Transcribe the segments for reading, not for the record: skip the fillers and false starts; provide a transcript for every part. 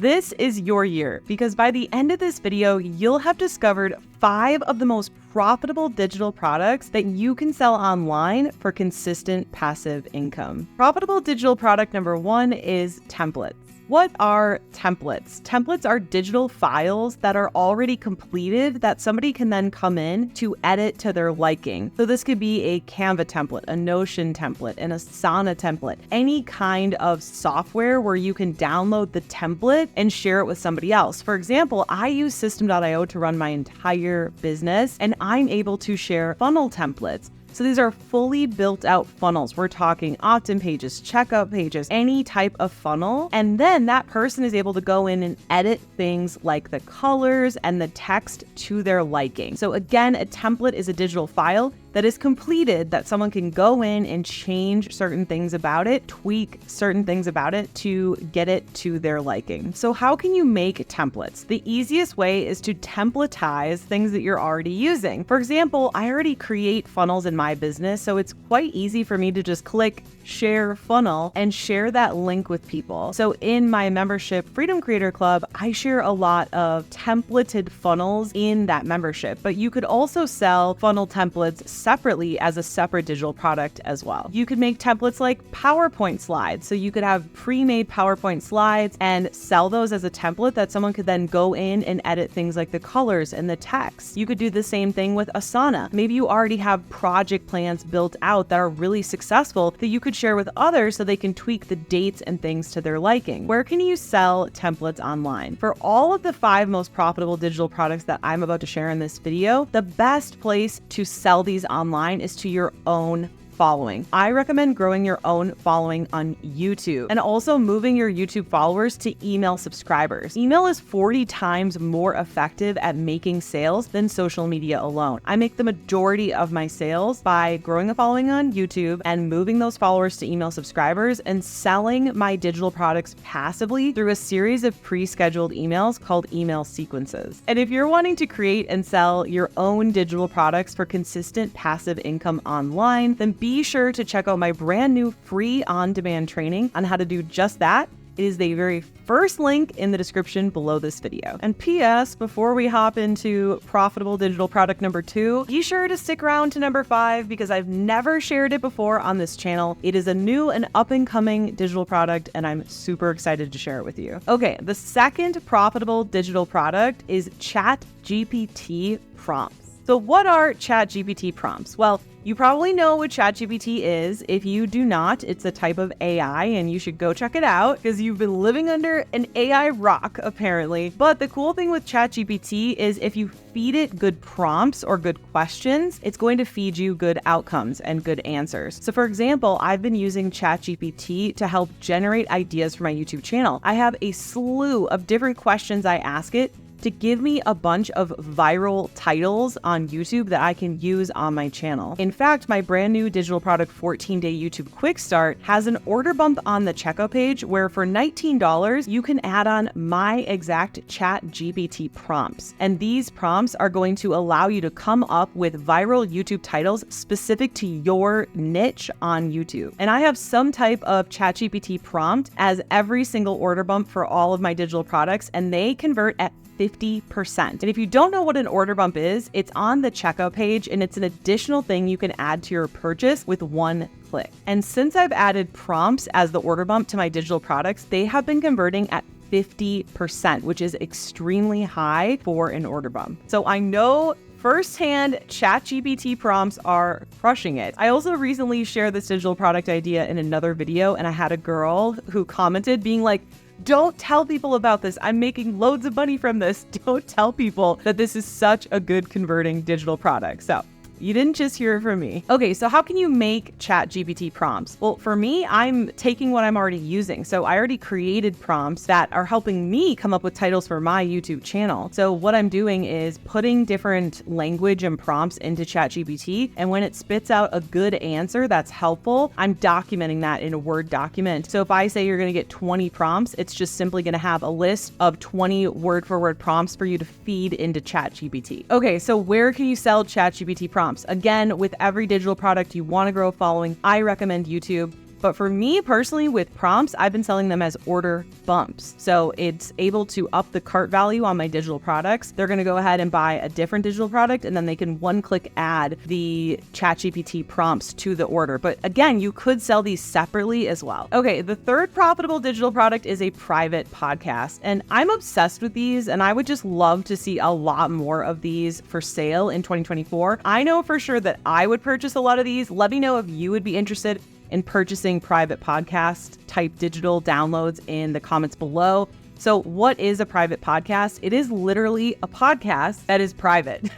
This is your year, because by the end of this video, you'll have discovered 5 of the most profitable digital products that you can sell online for consistent passive income. Profitable digital product number 1 is templates. What are templates? Templates are digital files that are already completed that somebody can then come in to edit to their liking. So this could be a Canva template, a Notion template, an Asana template, any kind of software where you can download the template and share it with somebody else. For example, I use System.io to run my entire business, and I'm able to share funnel templates. So these are fully built out funnels. We're talking opt-in pages, checkout pages, any type of funnel. And then that person is able to go in and edit things like the colors and the text to their liking. So again, a template is a digital file that is completed that someone can go in and change certain things about it, tweak certain things about it to get it to their liking. So how can you make templates? The easiest way is to templatize things that you're already using. For example, I already create funnels in my business, so it's quite easy for me to just click share funnel and share that link with people. So in my membership Freedom Creator Club, I share a lot of templated funnels in that membership, but you could also sell funnel templates separately as a separate digital product as well. You could make templates like PowerPoint slides. So you could have pre-made PowerPoint slides and sell those as a template that someone could then go in and edit things like the colors and the text. You could do the same thing with Asana. Maybe you already have project plans built out that are really successful that you could share with others so they can tweak the dates and things to their liking. Where can you sell templates online? For all of the 5 most profitable digital products that I'm about to share in this video, the best place to sell these online is to your own following. I recommend growing your own following on YouTube and also moving your YouTube followers to email subscribers. Email is 40 times more effective at making sales than social media alone. I make the majority of my sales by growing a following on YouTube and moving those followers to email subscribers and selling my digital products passively through a series of pre-scheduled emails called email sequences. And if you're wanting to create and sell your own digital products for consistent passive income online, then be sure to check out my brand new free on-demand training on how to do just that. It is the very first link in the description below this video. And PS, before we hop into profitable digital product number 2, be sure to stick around to number 5 because I've never shared it before on this channel. It is a new and up-and-coming digital product, and I'm super excited to share it with you. Okay, the second profitable digital product is ChatGPT prompts. So what are ChatGPT prompts? Well, you probably know what ChatGPT is. If you do not, it's a type of AI and you should go check it out because you've been living under an AI rock apparently. But the cool thing with ChatGPT is if you feed it good prompts or good questions, it's going to feed you good outcomes and good answers. So for example, I've been using ChatGPT to help generate ideas for my YouTube channel. I have a slew of different questions I ask it to give me a bunch of viral titles on YouTube that I can use on my channel. In fact, my brand new digital product 14-day YouTube Quick Start has an order bump on the checkout page where for $19, you can add on my exact ChatGPT prompts. And these prompts are going to allow you to come up with viral YouTube titles specific to your niche on YouTube. And I have some type of ChatGPT prompt as every single order bump for all of my digital products, and they convert at 50%. And if you don't know what an order bump is, it's on the checkout page and it's an additional thing you can add to your purchase with one click. And since I've added prompts as the order bump to my digital products, they have been converting at 50%, which is extremely high for an order bump. So I know firsthand, ChatGPT prompts are crushing it. I also recently shared this digital product idea in another video, and I had a girl who commented being like, "Don't tell people about this. I'm making loads of money from this. Don't tell people that this is such a good converting digital product." So you didn't just hear it from me. Okay, so how can you make ChatGPT prompts? Well, for me, I'm taking what I'm already using. So I already created prompts that are helping me come up with titles for my YouTube channel. So what I'm doing is putting different language and prompts into ChatGPT. And when it spits out a good answer that's helpful, I'm documenting that in a Word document. So if I say you're gonna get 20 prompts, it's just simply gonna have a list of 20 word for word prompts for you to feed into ChatGPT. Okay, so where can you sell ChatGPT prompts? Again, with every digital product you want to grow a following, I recommend YouTube. But for me personally, with prompts, I've been selling them as order bumps. So it's able to up the cart value on my digital products. They're going to go ahead and buy a different digital product, and then they can one-click add the ChatGPT prompts to the order. But again, you could sell these separately as well. Okay, the third profitable digital product is a private podcast. And I'm obsessed with these, and I would just love to see a lot more of these for sale in 2024. I know for sure that I would purchase a lot of these. Let me know if you would be interested in purchasing private podcast type digital downloads in the comments below. So what is a private podcast? It is literally a podcast that is private.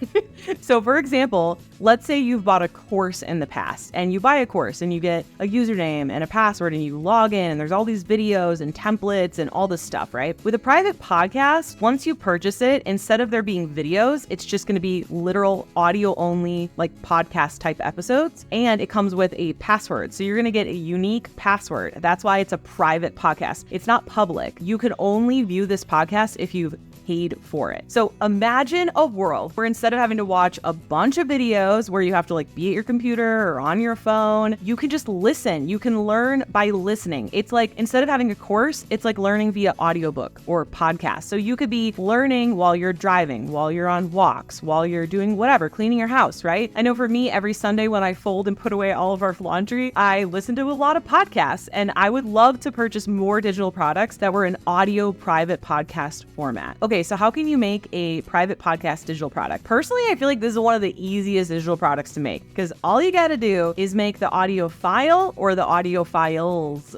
So for example, let's say you've bought a course in the past and you buy a course and you get a username and a password and you log in and there's all these videos and templates and all this stuff, right? With a private podcast, once you purchase it, instead of there being videos, it's just going to be literal audio only, like podcast type episodes. And it comes with a password. So you're going to get a unique password. That's why it's a private podcast. It's not public. You can only view this podcast if you've paid for it. So imagine a world where instead of having to watch a bunch of videos where you have to like be at your computer or on your phone, you can just listen. You can learn by listening. It's like instead of having a course, it's like learning via audiobook or podcast. So you could be learning while you're driving, while you're on walks, while you're doing whatever, cleaning your house, right? I know for me, every Sunday when I fold and put away all of our laundry, I listen to a lot of podcasts, and I would love to purchase more digital products that were in audio private podcast format. Okay, so how can you make a private podcast digital product? Personally, I feel like this is one of the easiest digital products to make because all you got to do is make the audio file or the audio files.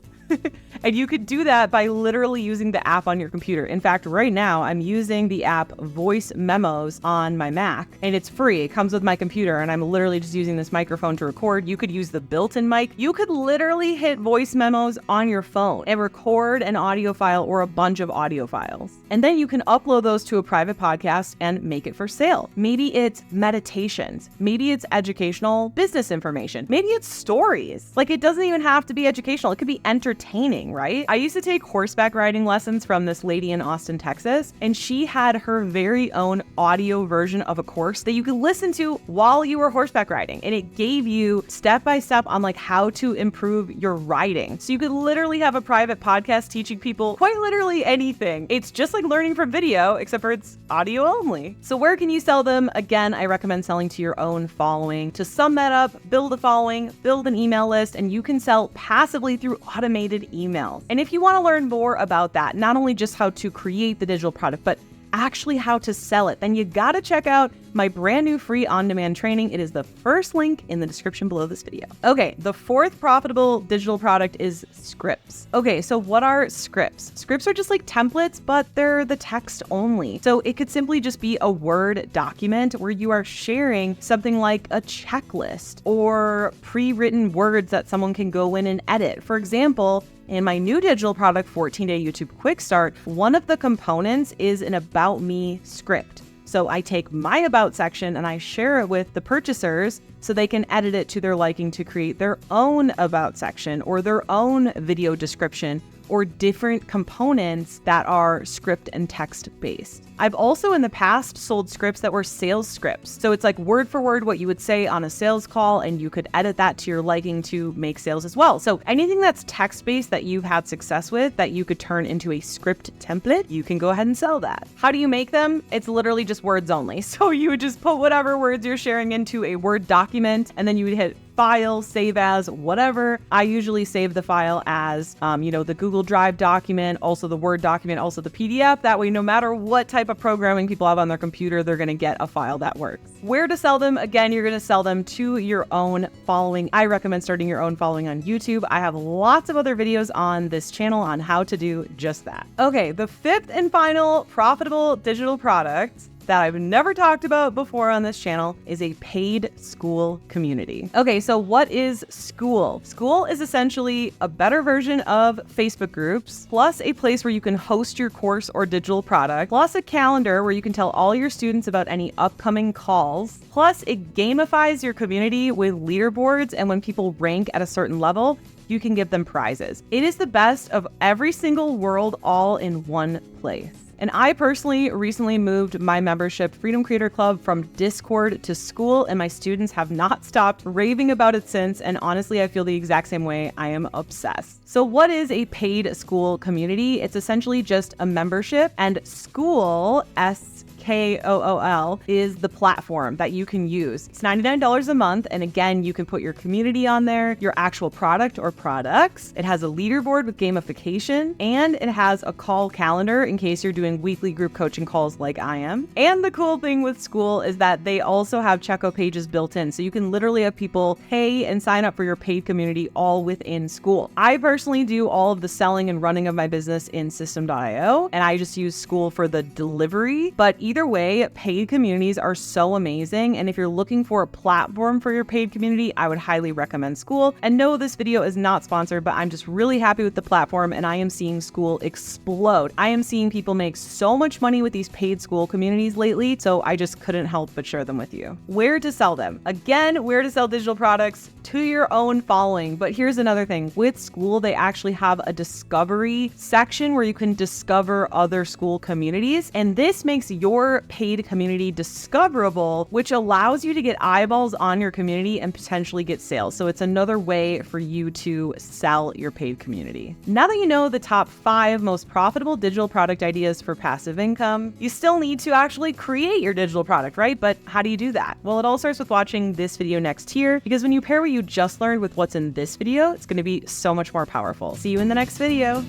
And you could do that by literally using the app on your computer. In fact, right now I'm using the app Voice Memos on my Mac, and it's free. It comes with my computer, and I'm literally just using this microphone to record. You could use the built-in mic. You could literally hit Voice Memos on your phone and record an audio file or a bunch of audio files. And then you can upload those to a private podcast and make it for sale. Maybe it's meditations. Maybe it's educational business information. Maybe it's stories. Like, it doesn't even have to be educational. It could be entertaining, right? I used to take horseback riding lessons from this lady in Austin, Texas, and she had her very own audio version of a course that you could listen to while you were horseback riding. And it gave you step-by-step on like how to improve your riding. So you could literally have a private podcast teaching people quite literally anything. It's just like learning from video, except for it's audio only. So where can you sell them? Again, I recommend selling to your own following. To sum that up, build a following, build an email list, and you can sell passively through automated emails. And if you want to learn more about that, not only just how to create the digital product, but actually how to sell it, then you got to check out my brand new free on-demand training. It is the first link in the description below this video. Okay, the fourth profitable digital product is scripts. Okay, so what are scripts? Scripts are just like templates, but they're the text only. So it could simply just be a Word document where you are sharing something like a checklist or pre-written words that someone can go in and edit. For example, in my new digital product, 14-Day YouTube Quick Start, one of the components is an About Me script. So I take my About section and I share it with the purchasers so they can edit it to their liking to create their own About section or their own video description or different components that are script and text based. I've also in the past sold scripts that were sales scripts. So it's like word for word what you would say on a sales call, and you could edit that to your liking to make sales as well. So anything that's text-based that you've had success with that you could turn into a script template, you can go ahead and sell that. How do you make them? It's literally just words only. So you would just put whatever words you're sharing into a Word document, and then you would hit file, save as, whatever. I usually save the file as, the Google Drive document, also the Word document, also the PDF. That way, no matter what type of programming people have on their computer, they're going to get a file that works. Where to sell them? Again, you're going to sell them to your own following. I recommend starting your own following on YouTube. I have lots of other videos on this channel on how to do just that. Okay, the fifth and final profitable digital product that I've never talked about before on this channel is a paid school community. Okay, so what is Skool? Skool is essentially a better version of Facebook groups, plus a place where you can host your course or digital product, plus a calendar where you can tell all your students about any upcoming calls, plus it gamifies your community with leaderboards, and when people rank at a certain level, you can give them prizes. It is the best of every single world all in one place. And I personally recently moved my membership Freedom Creator Club from Discord to Skool, and my students have not stopped raving about it since. And honestly, I feel the exact same way. I am obsessed. So what is a paid Skool community? It's essentially just a membership, and Skool, SKOOL, is the platform that you can use. It's $99 a month. And again, you can put your community on there, your actual product or products. It has a leaderboard with gamification, and it has a call calendar in case you're doing weekly group coaching calls like I am. And the cool thing with Skool is that they also have checkout pages built in. So you can literally have people pay and sign up for your paid community all within Skool. I personally do all of the selling and running of my business in System.io, and I just use Skool for the delivery. But either way, paid communities are so amazing. And if you're looking for a platform for your paid community, I would highly recommend Skool. And no, this video is not sponsored, but I'm just really happy with the platform, and I am seeing Skool explode. I am seeing people make so much money with these paid Skool communities lately, so I just couldn't help but share them with you. Where to sell them? Again, where to sell digital products? To your own following. But here's another thing. With Skool, they actually have a discovery section where you can discover other Skool communities, and this makes your paid community discoverable, which allows you to get eyeballs on your community and potentially get sales. So it's another way for you to sell your paid community. Now that you know the top 5 most profitable digital product ideas for passive income, you still need to actually create your digital product, right? But how do you do that? Well, it all starts with watching this video next here, because when you pair what you just learned with what's in this video, it's going to be so much more powerful. See you in the next video.